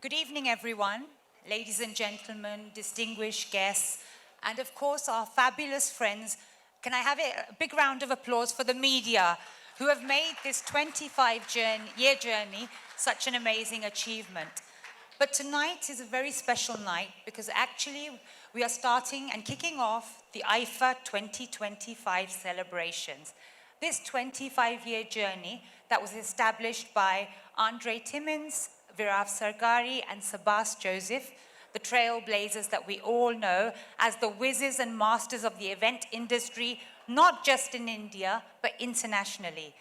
Good evening, everyone, ladies and gentlemen, distinguished guests, and of course, our fabulous friends. Can I have a big round of applause for the media who have made this 25-year journey such an amazing achievement? But tonight is a very special night because actually we are starting and kicking off the IFA 2025 celebrations. This 25-year journey that was established by Andre Timmins, Virav Sargari, and Sabas Joseph, the trailblazers that we all know as the whizzes and masters of the event industry, not just in India, but internationally.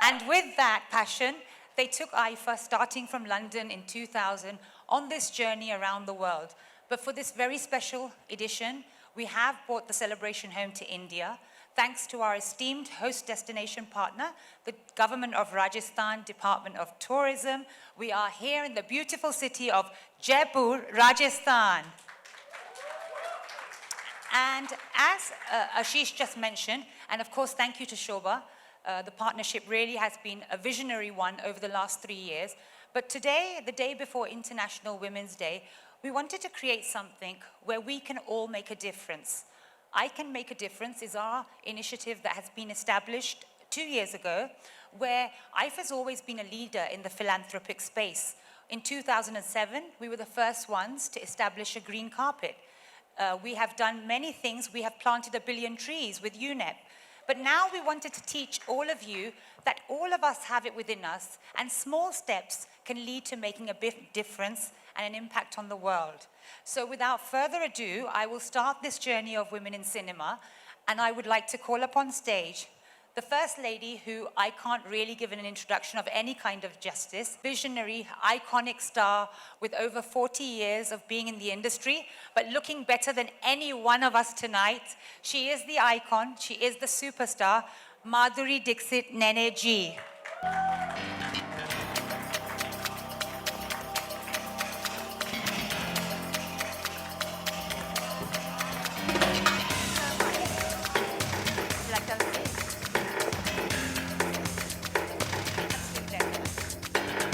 And with that passion, they took IFA, starting from London in 2000, on this journey around the world. But for this very special edition, we have brought the celebration home to India, thanks to our esteemed host destination partner, the Government of Rajasthan Department of Tourism. We are here in the beautiful city of Jaipur, Rajasthan. And as Ashish just mentioned, and of course, thank you to Shobha, the partnership really has been a visionary one over the last 3 years. But today, the day before International Women's Day, we wanted to create something where we can all make a difference. I Can Make a Difference is our initiative that has been established 2 years ago, where IFA has always been a leader in the philanthropic space. In 2007, we were the first ones to establish a green carpet. We have done many things. We have planted 1 billion trees with UNEP. But now we wanted to teach all of you that all of us have it within us, and small steps can lead to making a big difference and an impact on the world. So without further ado, I will start this journey of women in cinema, and I would like to call upon stage the First Lady, who I can't really give an introduction of any kind of justice, visionary, iconic star with over 40 years of being in the industry, but looking better than any one of us tonight. She is the icon, she is the superstar, Madhuri Dixit Nene ji.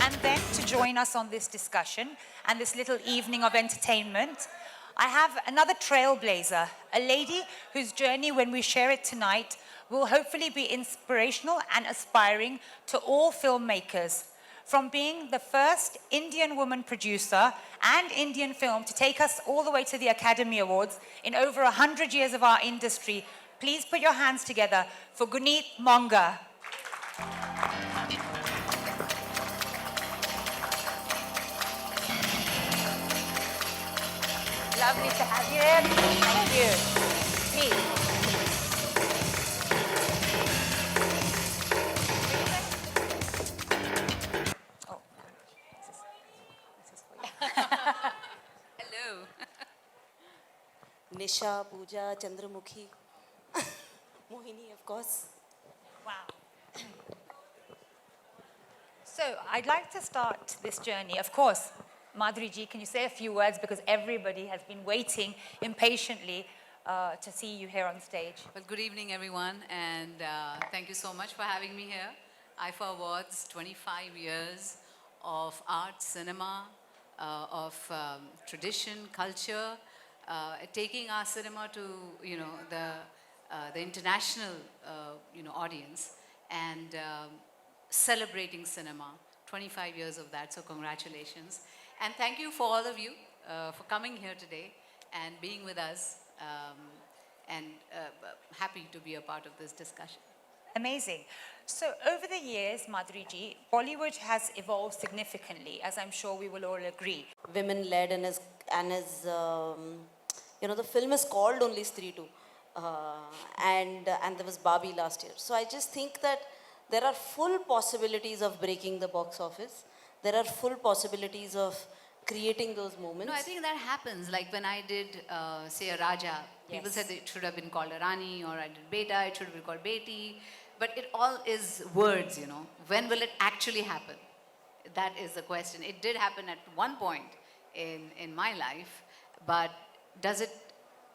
And then to join us on this discussion and this little evening of entertainment, I have another trailblazer, a lady whose journey, when we share it tonight, will hopefully be inspirational and aspiring to all filmmakers. From being the first Indian woman producer and Indian film to take us all the way to the Academy Awards in over 100 years of our industry, please put your hands together for Guneet Monga. Lovely to have you here. Thank you. Please. Oh, this is for you. Hello. Nisha, Pooja, Chandramukhi, Mohini, of course. Wow. So I'd like to start this journey. Of course, Madhuri ji, can you say a few words, because everybody has been waiting impatiently to see you here on stage. Well, good evening, everyone, and thank you so much for having me here. IFA Awards, 25 years of art, cinema, of tradition, culture, taking our cinema to the international audience, and celebrating cinema. 25 years of that, so congratulations. And thank you for all of you for coming here today and being with us, and happy to be a part of this discussion. Amazing. So over the years, Madhuri ji, Bollywood has evolved significantly, as I'm sure we will all agree. Women led, and the film is called only Stree 2. And there was Barbie last year. So I just think that there are full possibilities of breaking the box office. There are full possibilities of creating those moments. No, I think that happens. Like when I did, say, a Raja, people said it should have been called a Rani, or I did Beta, it should have been called Beti. But it all is words, When will it actually happen? That is the question. It did happen at one point in my life, but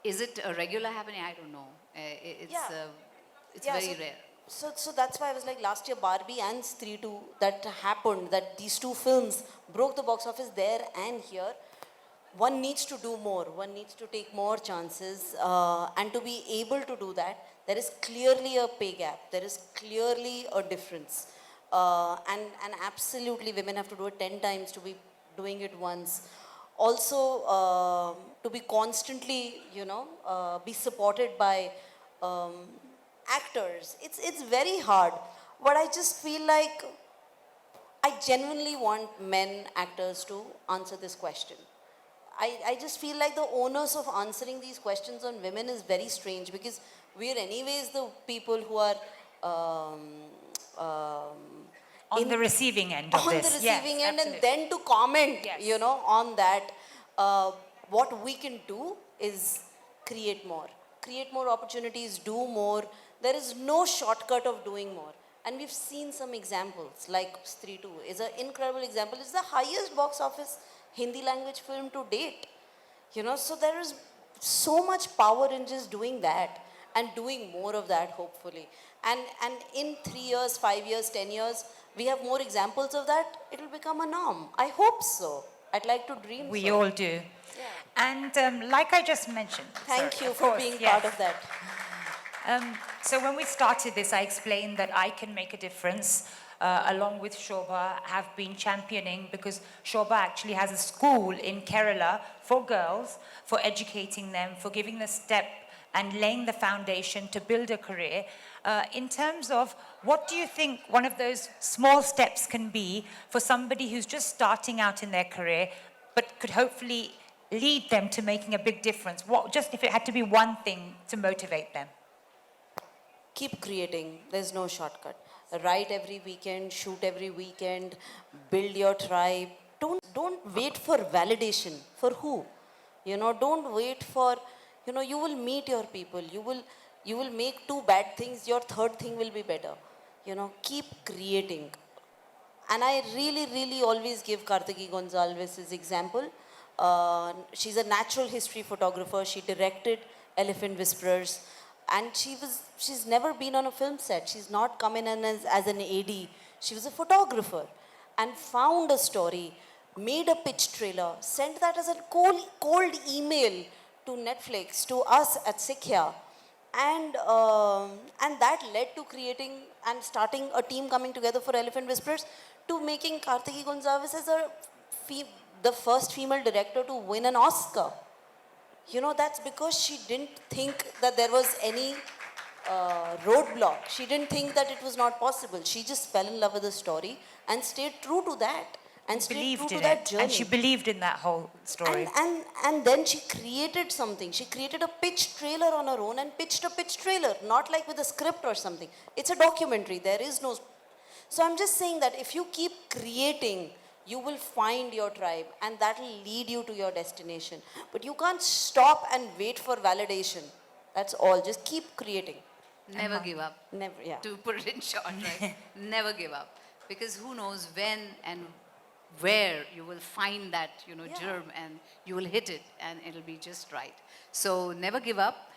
is it a regular happening? I don't know. It's very rare. So that's why I was like, last year Barbie and Stree 2, that happened, that these two films broke the box office there and here. One needs to do more, one needs to take more chances, and to be able to do that, there is clearly a pay gap, there is clearly a difference. And absolutely, women have to do it 10 times to be doing it once. Also, to be constantly, be supported by um, actors. It's very hard. But I just feel like I genuinely want men actors to answer this question. I just feel like the onus of answering these questions on women is very strange because we're anyways the people who are On the receiving end of on this. the receiving Yes, end, and absolutely. then to comment, Yes. on that. What we can do is create more opportunities, do more. There is no shortcut of doing more. And we've seen some examples, like Stree 2 is an incredible example. It's the highest box office Hindi language film to date. So there is so much power in just doing that and doing more of that, hopefully. And in 3 years, 5 years, 10 years, we have more examples of that. It'll become a norm. I hope so. I'd like to dream We so. all do. And like I just mentioned, Thank sorry, you of for course, being yes. part of that. So when we started this, I explained that I can make a difference, along with Shobha, have been championing, because Shobha actually has a school in Kerala for girls, for educating them, for giving the step and laying the foundation to build a career. In terms of, what do you think one of those small steps can be for somebody who's just starting out in their career, but could hopefully lead them to making a big difference? What, just if it had to be one thing to motivate them? Keep creating. There's no shortcut. Write every weekend, shoot every weekend, build your tribe. Don't wait for validation. For who? Don't wait for, you will meet your people. You will make two bad things, your third thing will be better. Keep creating. And I really, really always give Kartiki Gonzalez his example. She's a natural history photographer. She directed Elephant Whisperers, and she's never been on a film set. She's not come in as an AD. She was a photographer, and found a story, made a pitch trailer, sent that as a cold email to Netflix, to us at Sikhya, and that led to creating and starting a team coming together for Elephant Whispers, to making Kartiki Gonzalez as the first female director to win an Oscar. That's because she didn't think that there was any roadblock. She didn't think that it was not possible. She just fell in love with the story and stayed true to that, and stayed true Believed to in that it, journey. and she believed in that whole story. And then she created something. She created a pitch trailer on her own and pitched a pitch trailer, not like with a script or something. It's a documentary. There is no. So I'm just saying that if you keep creating, you will find your tribe, and that will lead you to your destination. But you can't stop and wait for validation. That's all. Just keep creating. Never give up. Never, yeah. To put it in short, right? Never give up. Because who knows when and where you will find that, germ, and you will hit it and it'll be just right. So never give up.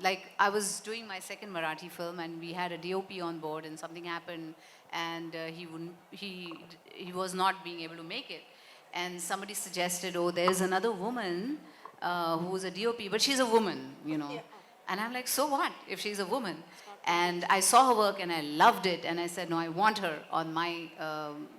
Like I was doing my second Marathi film and we had a DOP on board and something happened and he was not being able to make it. And somebody suggested, oh, there's another woman who's a DOP, but she's a woman, Yeah. And I'm like, so what if she's a woman? And I saw her work and I loved it. And I said, no, I want her on my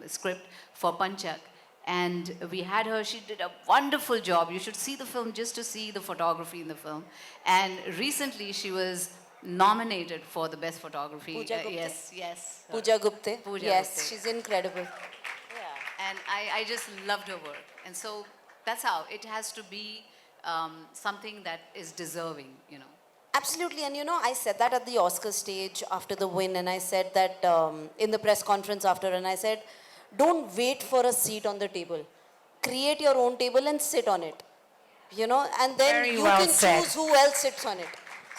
script for Panchak. And we had her, she did a wonderful job. You should see the film just to see the photography in the film. And recently she was nominated for the best photography. Pooja Gupte? Yes. Pooja Gupte. Pooja Yes, Gupte. she's incredible. And I just loved her work. And so that's how it has to be something that is deserving. Absolutely, and I said that at the Oscar stage after the win, and I said that in the press conference after, and I said, don't wait for a seat on the table. Create your own table and sit on it. And then Very you well can said. choose who else sits on it.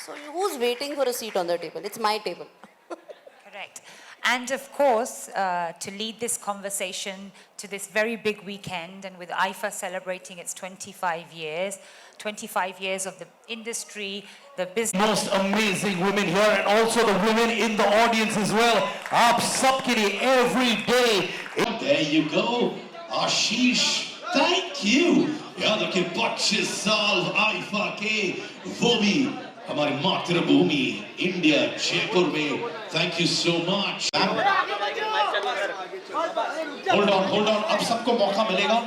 So who's waiting for a seat on the table? It's my table. Correct. And of course, to lead this conversation to this very big weekend, and with IFA celebrating its 25 years of the industry, the business. Most amazing women here and also the women in the audience as well. आप सबके लिए every day. There you go, Ashish. Thank you. याद रखें 25 साल IIFA के, वो भी हमारी मातृभूमि इंडिया जयपुर में. Thank you so much. Hold on. अब सबको मौका मिलेगा.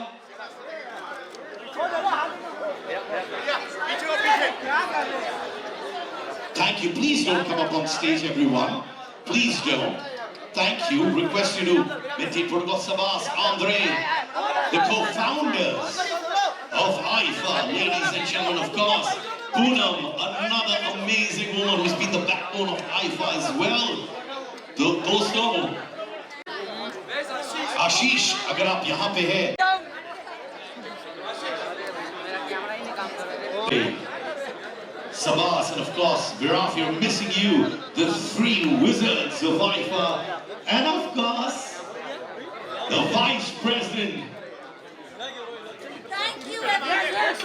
Thank you. Please don't come up on stage, everyone. Please don't. Thank you. Request you to maintain protocol. Sabas, Andre, the co-founders of IFA, ladies and gentlemen, of course. Poonam, another amazing woman who's been the backbone of IFA as well. दोस्तों, आशीष, अगर आप यहाँ पे हैं, Sabas, and of course, Viraf, you're missing you, the three wizards of IFA, and of course, the vice president. Thank you, everyone.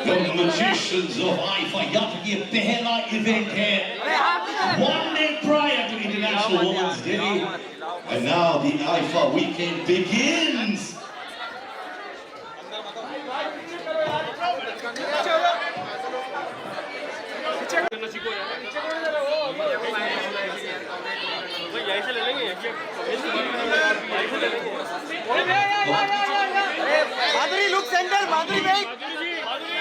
The magicians of IFA, याद ये पहला event है, 1 day prior to International Women's Day, and now the IFA weekend begins. Madhuri, look center. Madhuri, wait.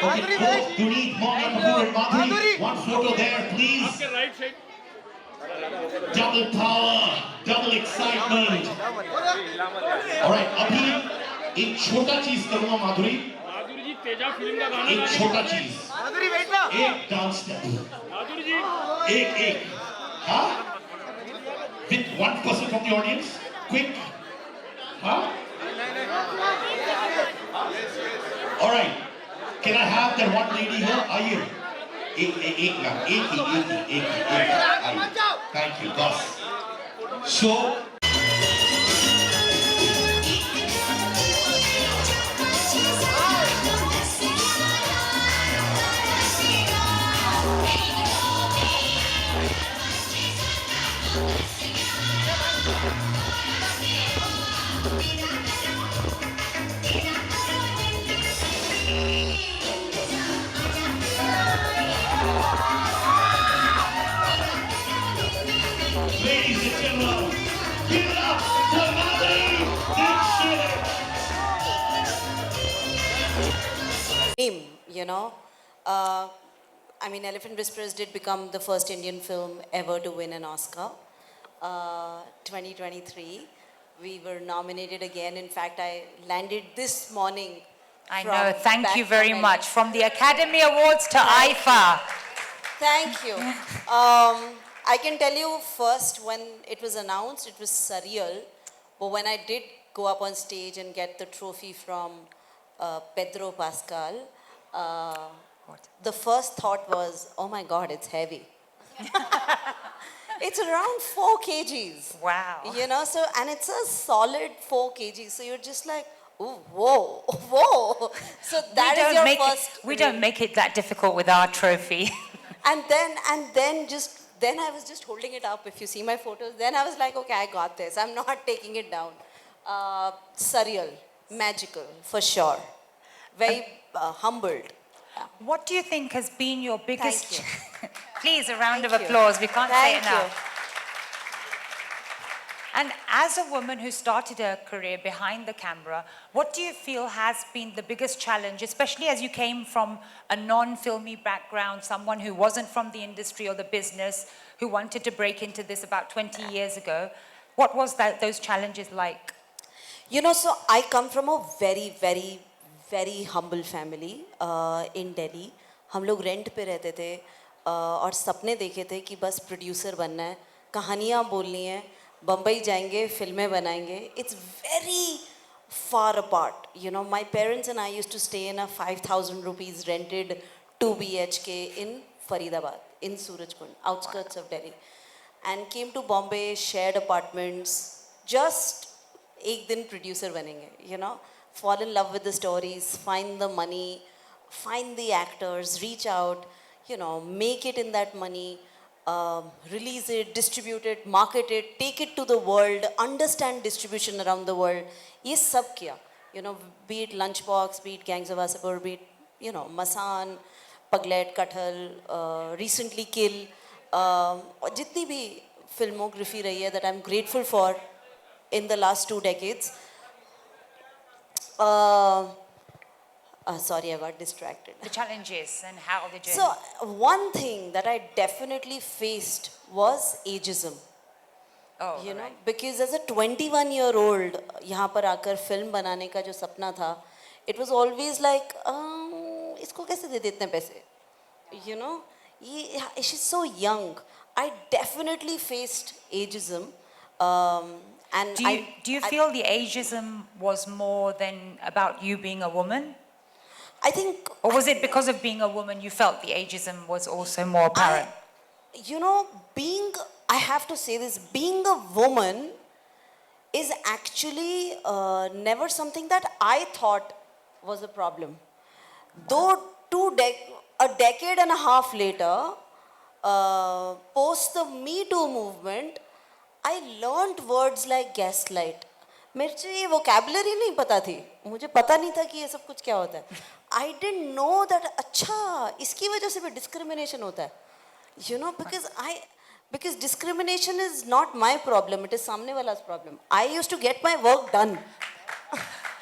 Okay, both Puneet, Mona, Kapoor, and Madhuri, one photo there, please. Double power, double excitement. All right, अभी एक छोटा चीज करूँगा माधुरी. एक छोटा चीज. Madhuri, wait now. एक dance step. एक, हाँ? With one person from the audience, quick. Huh? All right. Can I have that one lady here? आइए. एक ना, एक ही. आइए. Thank you, boss. So. Ladies and gentlemen, give it up for Madhuri Dixit. You know, I mean, Elephant Whisperers did become the first Indian film ever to win an Oscar. 2023, we were nominated again. In fact, I landed this morning. I from know. Thank back you very from much. From the Academy Awards to IFA. Thank you. I can tell you first, when it was announced, it was surreal. But when I did go up on stage and get the trophy from Pedro Pascal, the first thought was, oh my God, it's heavy. It's around 4 kgs. Wow. You know, so, and it's a solid 4 kgs. So you're just like, ooh, whoa. So that is your first. We don't make it that difficult with our trophy. And then I was just holding it up. If you see my photos, then I was like, okay, I got this. I'm not taking it down. Surreal, magical, for sure. Very humbled. Yeah. What do you think has been your biggest... Thank Please, a round of Thank you. applause. We can't say Thank enough. you. And as a woman who started her career behind the camera, what do you feel has been the biggest challenge, especially as you came from a non-filmy background, someone who wasn't from the industry or the business, who wanted to break into this about 20 years ago? What was those challenges like? You know, so I come from a very, very, very humble family in Delhi. हम लोग rent पे रहते थे और सपने देखे थे कि बस प्रोड्यूसर बनना है, कहानियाँ बोलनी है, बम्बई जाएंगे, फिल्में बनाएंगे. It's very far apart. You know, my parents and I used to stay in a 5,000 rupees rented 2 BHK in Faridabad, in Surajkund, outskirts of Delhi. And came to Bombay, shared apartments, just एक दिन producer बनेंगे, you know, fall in love with the stories, find the money, find the actors, reach out, you know, make it in that money, release it, distribute it, market it, take it to the world, understand distribution around the world. ये सब किया, you know, be it Lunchbox, be it Gangs of Wasseypur, be it, you know, Masan, Paglet, Kathal, recently Kill, और जितनी भी filmography रही है that I'm grateful for in the last 2 decades. Sorry, I got distracted. The challenges and how the journey. So one thing that I definitely faced was ageism. Oh, You know, right. because as a 21-year-old, यहाँ पर आकर film बनाने का जो सपना था, it was always like, इसको कैसे दे देते हैं पैसे? You know, she's so young. I definitely faced ageism. And Do you feel the ageism was more than about you being a woman? I think, Or was it because of being a woman you felt the ageism was also more apparent? you know, I have to say this, being a woman is actually never something that I thought was a problem. Though a decade and a half later, post the Me Too movement, I learned words like gaslight. मेरे से ये vocabulary नहीं पता थी, मुझे पता नहीं था कि ये सब कुछ क्या होता है. I didn't know that अच्छा इसकी वजह से भी discrimination होता है. You know, because discrimination is not my problem, it is सामने वाला's problem. I used to get my work done.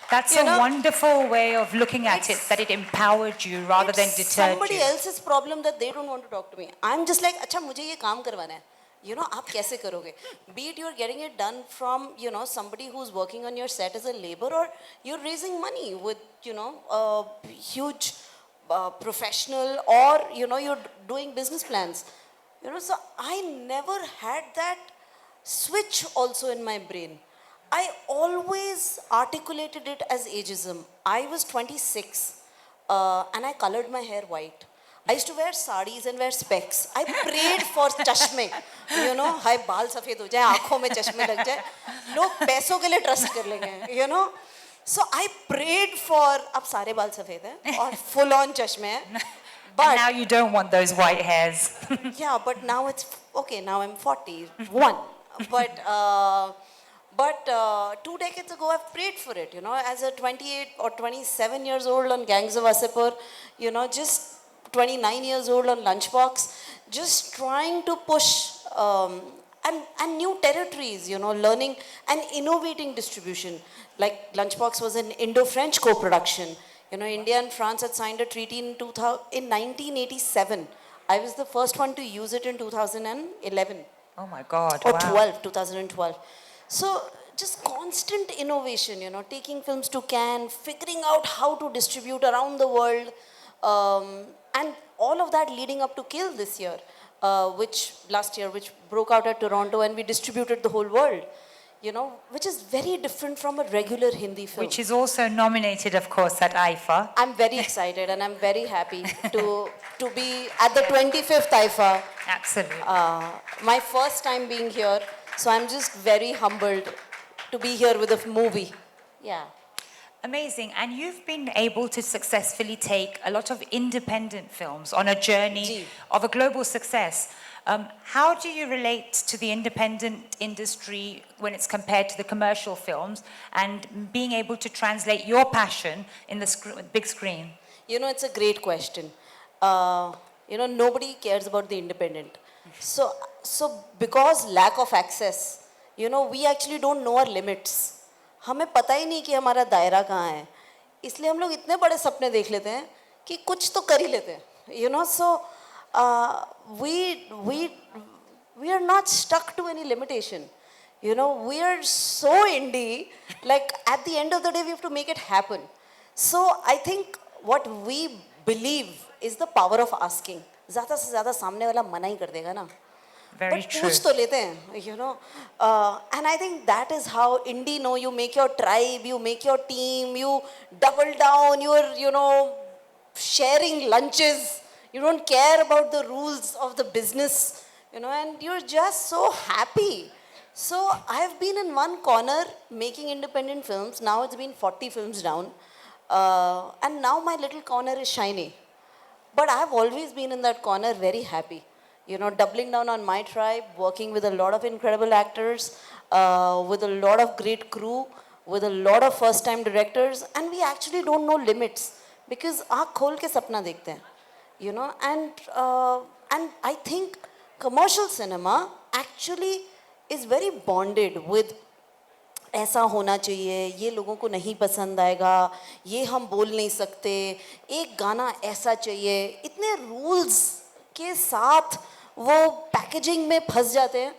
That's You a know, wonderful way of looking at it, that it empowered you rather than It's deterred somebody you. else's problem that they don't want to talk to me. I'm just like, अच्छा मुझे ये काम करवाना है. You know, आप कैसे करोगे? Be it you're getting it done from, you know, somebody who's working on your set as a labor, or you're raising money with, you know, a huge professional, or, you know, you're doing business plans. You know, so I never had that switch also in my brain. I always articulated it as ageism. I was 26 and I colored my hair white. I used to wear sarees and wear specs. I prayed for chashme. You know, हाय बाल सफेद हो जाए, आँखों में चश्मे लग जाए, लोग पैसों के लिए ट्रस्ट कर लेंगे. You know, so I prayed for. अब सारे बाल सफेद हैं और full on चश्मे हैं. And But now you don't want those white hairs. yeah, but now it's okay. Now I'm 41. But 2 decades ago, I've prayed for it. You know, as a 28 or 27 years old on Gangs of Wasseypur, you know, just 29 years old on Lunchbox, just trying to push and new territories. You know, learning and innovating distribution. Like Lunchbox was an Indo-French co-production. You know, India and France had signed a treaty in 1987. I was the first one to use it in 2011 Oh my God, or wow. 2012. So just constant innovation, you know, taking films to Cannes, figuring out how to distribute around the world, and all of that leading up to Kill this year, which broke out at Toronto, and we distributed the whole world. You know, which is very different from a regular Hindi film. Which is also nominated, of course, at IFA. I'm very excited and I'm very happy to be at the 25th IFA. Absolutely. My first time being here, so I'm just very humbled to be here with a movie. Yeah. Amazing. And you've been able to successfully take a lot of independent films on a journey Ji. of a global success. How do you relate to the independent industry when it's compared to the commercial films, and being able to translate your passion in the big screen? You know, it's a great question. You know, nobody cares about the independent. So because lack of access, you know, we actually don't know our limits. हमें पता ही नहीं कि हमारा दायरा कहाँ है. इसलिए हम लोग इतने बड़े सपने देख लेते हैं कि कुछ तो कर ही लेते हैं. You know, so we are not stuck to any limitation. You know, we are so indie, like at the end of the day, we have to make it happen. So I think what we believe is the power of asking. ज़्यादा से ज़्यादा सामने वाला मना ही कर देगा ना. Very But true. पूछ तो लेते हैं, you know. And I think that is how indie, know, you make your tribe, you make your team, you double down, you're, you know, sharing lunches. You don't care about the rules of the business, you know, and you're just so happy. So I've been in one corner making independent films. Now it's been 40 films down. And now my little corner is shiny. But I've always been in that corner very happy. You know, doubling down on my tribe, working with a lot of incredible actors, with a lot of great crew, with a lot of first-time directors, and we actually don't know limits because आँख खोल के सपना देखते हैं, you know, and I think commercial cinema actually is very bonded with ऐसा होना चाहिए, ये लोगों को नहीं पसंद आएगा, ये हम बोल नहीं सकते, एक गाना ऐसा चाहिए, इतने रूल्स के साथ वो पैकेजिंग में फंस जाते हैं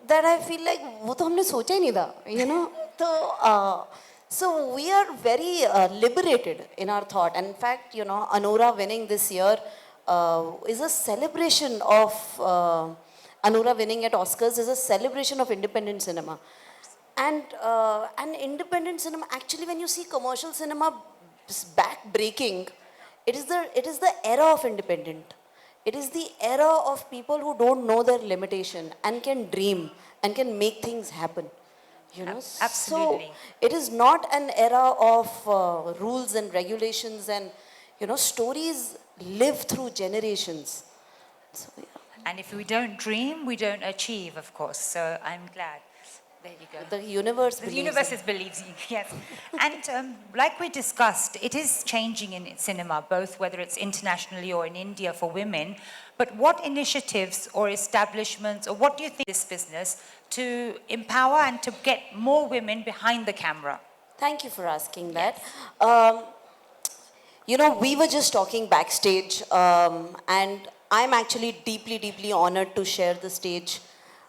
that I feel like वो तो हमने सोचा ही नहीं था, you know. तो so we are very liberated in our thought. And in fact, you know, Anura winning this year is a celebration of Anura winning at Oscars is a celebration of independent cinema. And independent cinema, actually, when you see commercial cinema back breaking, it is the era of independent. It is the era of people who don't know their limitation and can dream and can make things happen. You know, Absolutely. So it is not an era of rules and regulations, and you know, stories live through generations. So yeah. And if we don't dream, we don't achieve, of course. So I'm glad. There you go. The universe The believes universe in- believes you, yes. And like we discussed, it is changing in cinema, both whether it's internationally or in India for women. But what initiatives or establishments, or what do you think this business to empower and to get more women behind the camera? Thank you for asking that. You know, we were just talking backstage, and I'm actually deeply, deeply honored to share the stage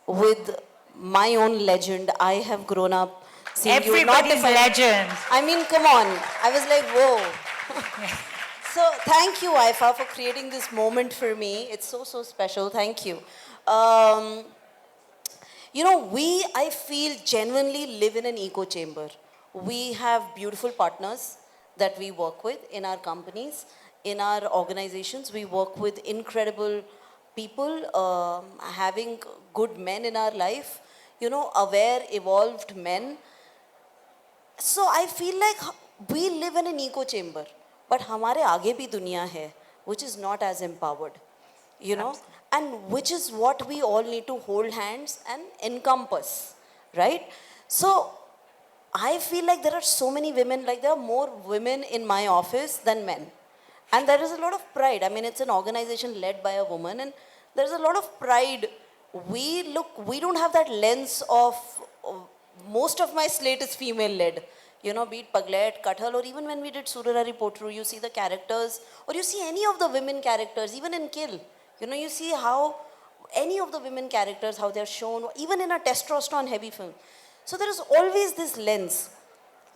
with my own legend. I have grown up seeing you. Not Everybody's if I- legend. I mean, come on. I was like, whoa. So thank you, Aifa, for creating this moment for me. It's so, so special. Thank you. You know, I feel, genuinely live in an echo chamber. We have beautiful partners that we work with in our companies, in our organizations. We work with incredible people, having good men in our life, you know, aware, evolved men. So I feel like we live in an echo chamber, but हमारे आगे भी दुनिया है, which is not as empowered, you know, and which is what we all need to hold hands and encompass, right? So I feel like there are so many women, like there are more women in my office than men. And there is a lot of pride. I mean, it's an organization led by a woman, and there's a lot of pride. We don't have that lens of most of my slate is female led. You know, be it Paglet, Kathal, or even when we did Surarari Potru, you see the characters, or you see any of the women characters, even in Kill. You know, you see how any of the women characters, how they're shown, even in a testosterone heavy film. So there is always this lens.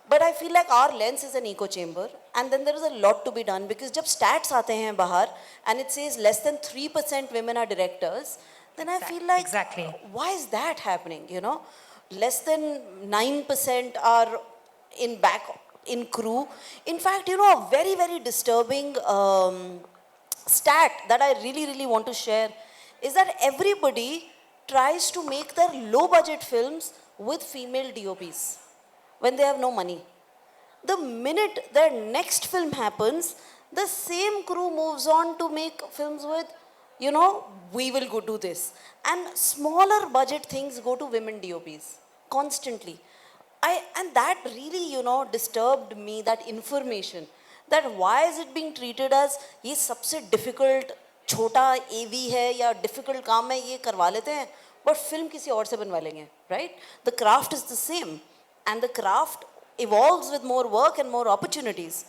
But I feel like our lens is an echo chamber, and then there is a lot to be done, because जब stats आते हैं बाहर and it says less than 3% women are directors, then I feel like Exactly. why is that happening? You know, less than 9% are in crew. In fact, you know, a very, very disturbing stat that I really, really want to share is that everybody tries to make their low budget films with female DOPs when they have no money. The minute their next film happens, the same crew moves on to make films with, you know, we will go do this. And smaller budget things go to women DOPs constantly. And that really, you know, disturbed me, that information. That why is it being treated as ये सबसे difficult छोटा AV है या difficult काम है ये करवा लेते हैं, but film किसी और से बनवा लेंगे, right? The craft is the same, and the craft evolves with more work and more opportunities.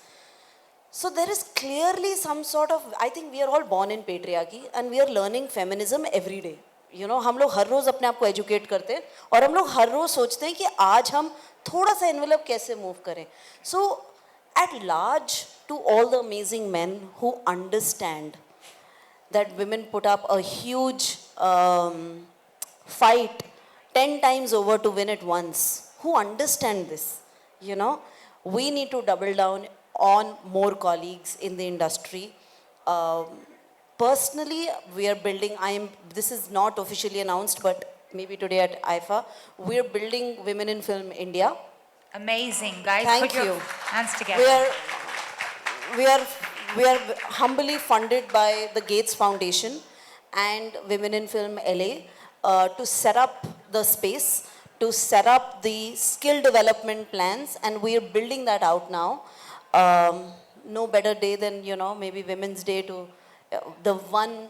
So there is clearly some sort of, I think we are all born in patriarchy, and we are learning feminism every day. you know, हम लोग हर रोज अपने आप को educate करते हैं और हम लोग हर रोज सोचते हैं कि आज हम थोड़ा सा एनवेलप कैसे मूव करें. So at large, to all the amazing men who understand that women put up a huge fight 10 times over to win it once, who understand this, you know, we need to double down on more colleagues in the industry. Personally, we are building, this is not officially announced, but maybe today at IFA, we are building Women in Film India. Amazing, guys. Thank Put your you. hands together. We are humbly funded by the Gates Foundation and Women in Film LA to set up the space, to set up the skill development plans, and we are building that out now. No better day than, you know, maybe Women's Day to the one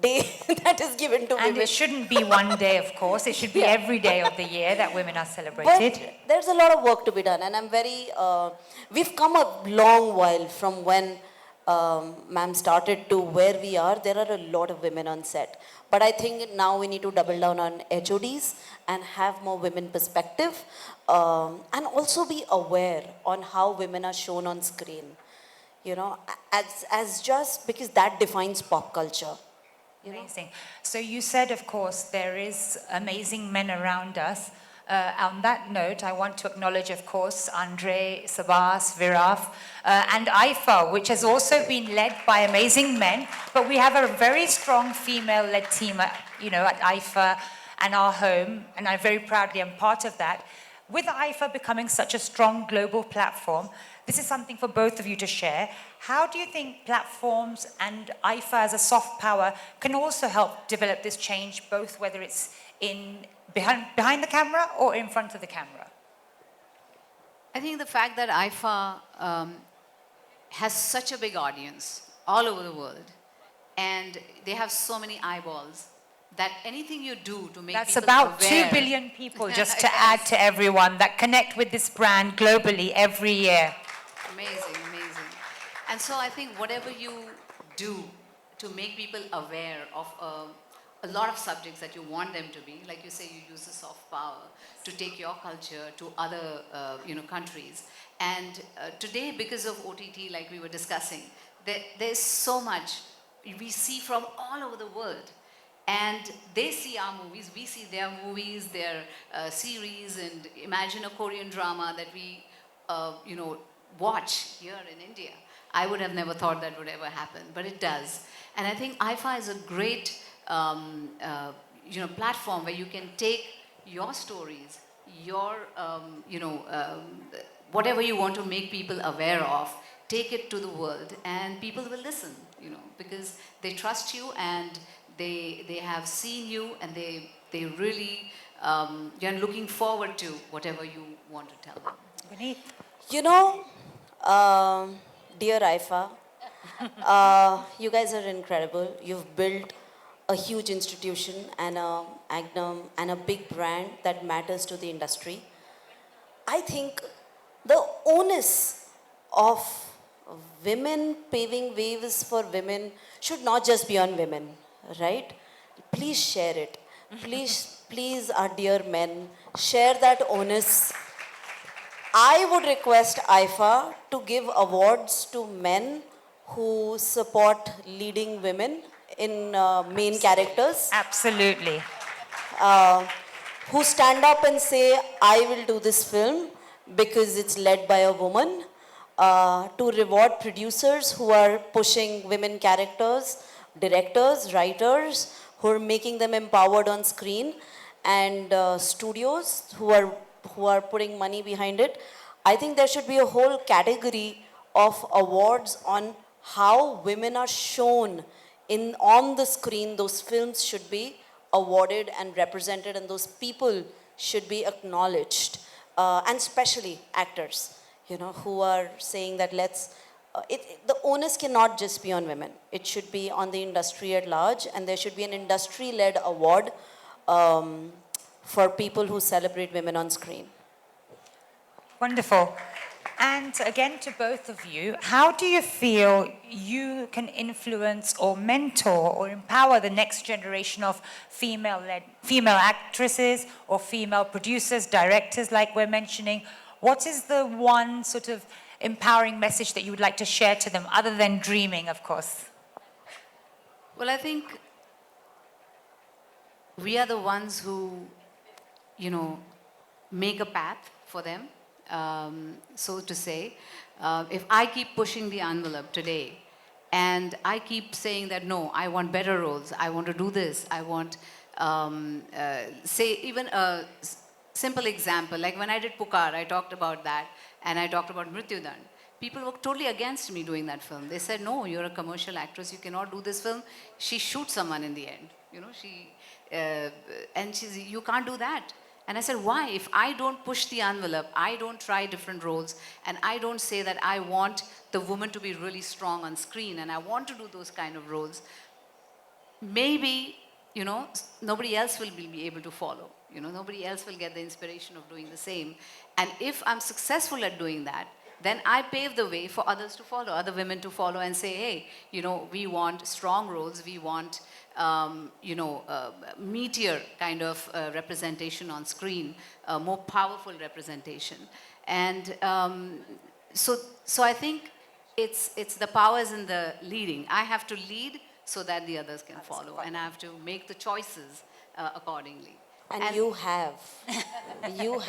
day that is given to And women. it shouldn't be one day, of course. It should be every day of the year that women are celebrated. But there's a lot of work to be done, and I'm very. We've come a long while from when ma'am started to where we are. There are a lot of women on set, but I think now we need to double down on HODs and have more women perspective, and also be aware on how women are shown on screen. You know, as just because that defines pop culture. Amazing. So you said, of course, there is amazing men around us. On that note, I want to acknowledge, of course, Andre, Sabas, Viraf, and IFA, which has also been led by amazing men. But we have a very strong female-led team, at IFA and our home, and I very proudly am part of that. With IFA becoming such a strong global platform, this is something for both of you to share. How do you think platforms and IFA as a soft power can also help develop this change, both whether it's behind the camera or in front of the camera? I think the fact that IFA has such a big audience all over the world, and they have so many eyeballs, that anything you do to make That's people about aware, 2 billion people, just to add to everyone, that connect with this brand globally every year. Amazing, amazing. And so I think whatever you do to make people aware of a lot of subjects that you want them to be, like you say, you use the soft power to take your culture to other countries. And today, because of OTT, like we were discussing, there's so much we see from all over the world. And they see our movies, we see their movies, their series, and imagine a Korean drama that we, watch here in India. I would have never thought that would ever happen, but it does. And I think IFA is a great, platform where you can take your stories, your, whatever you want to make people aware of, take it to the world, and people will listen, because they trust you and they have seen you, and they really you're looking forward to whatever you want to tell them. Vineet? You know, dear IFA, you guys are incredible. You've built a huge institution and a big brand that matters to the industry. I think the onus of women paving ways for women should not just be on women, right? Please share it. Please, our dear men, share that onus. I would request IFA to give awards to men who support leading women in main characters, Absolutely. who stand up and say, I will do this film because it's led by a woman, to reward producers who are pushing women characters, directors, writers, who are making them empowered on screen, and studios who are putting money behind it. I think there should be a whole category of awards on how women are shown on the screen. Those films should be awarded and represented, and those people should be acknowledged, and especially actors, who are saying that the onus cannot just be on women. It should be on the industry at large, and there should be an industry-led award for people who celebrate women on screen. Wonderful. And again, to both of you, how do you feel you can influence or mentor or empower the next generation of female actresses or female producers, directors, like we're mentioning? What is the one sort of empowering message that you would like to share to them, other than dreaming, of course? Well, I think we are the ones who, make a path for them, so to say. If I keep pushing the envelope today and I keep saying that, no, I want better roles, I want to do this, I want, say, even a simple example, like when I did Pukar, I talked about that, and I talked about Mrityudand. People were totally against me doing that film. They said, no, you're a commercial actress, you cannot do this film. She shoots someone in the end, and she said, you can't do that. And I said, why? If I don't push the envelope, I don't try different roles, and I don't say that I want the woman to be really strong on screen, and I want to do those kind of roles, maybe, nobody else will be able to follow. Nobody else will get the inspiration of doing the same. And if I'm successful at doing that, then I pave the way for others to follow, other women to follow and say, hey, we want strong roles, we want, meatier kind of representation on screen, more powerful representation. And so I think it's the power is in the leading. I have to lead so that the others can follow, and I have to make the choices accordingly. And you have. You